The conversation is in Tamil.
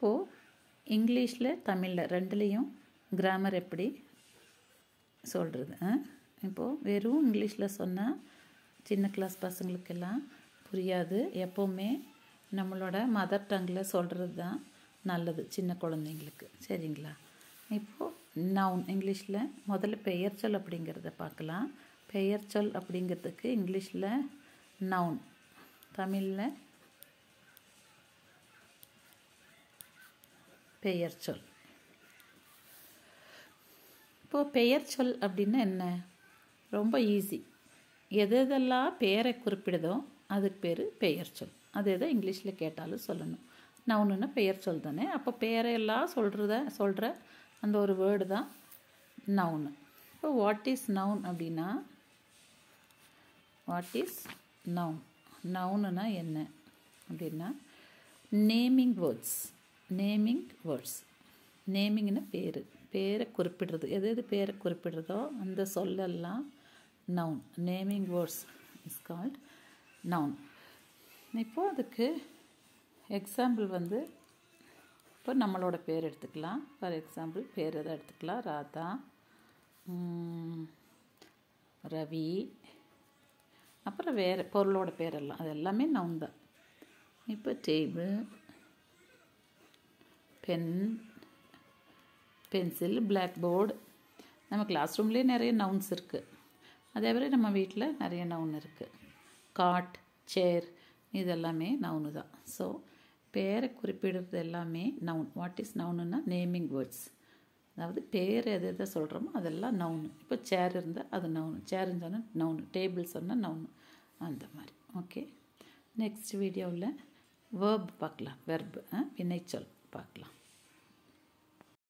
இப்போது இங்கிலீஷில் தமிழில் ரெண்டுலேயும் கிராமர் எப்படி சொல்கிறது? இப்போது வெறும் இங்கிலீஷில் சொன்னால் சின்ன கிளாஸ் பசங்களுக்கெல்லாம் புரியாது. எப்போவுமே நம்மளோட மதர் டங்கில் சொல்கிறது தான் நல்லது சின்ன குழந்தைங்களுக்கு. சரிங்களா? இப்போது நவுன் இங்கிலீஷில் முதல்ல பெயர்ச்சொல் அப்படிங்கிறத பார்க்கலாம். பெயர்ச்சொல் அப்படிங்கிறதுக்கு இங்கிலீஷில் நவுன், தமிழில் பெயர்ச்சொல். இப்போது பெயர்ச்சொல் அப்படின்னா என்ன? ரொம்ப ஈஸி. எதெல்லாம் பெயரை குறிப்பிடுதோ அதுக்கு பேர் பெயர்ச்சொல். அது எதை இங்கிலீஷில் கேட்டாலும் சொல்லணும். நவுனுன்னா பெயர்ச்சொல் தானே. அப்போ பெயரையெல்லாம் சொல்கிற அந்த ஒரு வேர்டு தான் நவுனு. இப்போ வாட் இஸ் நவுன் அப்படின்னா, வாட் இஸ் நவுன்? நவுனுன்னா என்ன அப்படின்னா நேமிங் வேர்ட்ஸ். Naming words. நேமிங்னா பேரை குறிப்பிடுறது. எது பேரை குறிப்பிடுறதோ அந்த சொல்லெல்லாம் noun. Naming words is called noun. இப்போது அதுக்கு எக்ஸாம்பிள் இப்போ நம்மளோட பேர் எடுத்துக்கலாம். ஃபார் எக்ஸாம்பிள் பேர் எதை எடுத்துக்கலாம்? ராதா, ரவி, அப்புறம் வேறு பொருளோட பேரெல்லாம், அது எல்லாமே நவுன் தான். இப்போ table, pen, pencil, black board. நம்ம கிளாஸ் ரூம்லேயே நிறைய நவுன்ஸ் இருக்குது. அதே மாதிரி நம்ம வீட்டில் நிறைய நவுன் இருக்குது. காட், சேர், இதெல்லாமே நவுனு தான். ஸோ பேரை குறிப்பிடுறது எல்லாமே நவுன். வாட் இஸ் நவுனுன்னா நேமிங் வேர்ட்ஸ். அதாவது பேர் எதை சொல்கிறோமோ அதெல்லாம் நவுனு. இப்போ சேர் இருந்தால் அது நவுனு. சேர்ன்னு சொன்னால் நவுனு. டேபிள் சொன்னால் நவுனு. அந்த மாதிரி. ஓகே, நெக்ஸ்ட் வீடியோவில் வேர்ப் பார்க்கலாம். வெர்பு, வினைச்சொல் பார்க்கலாம்.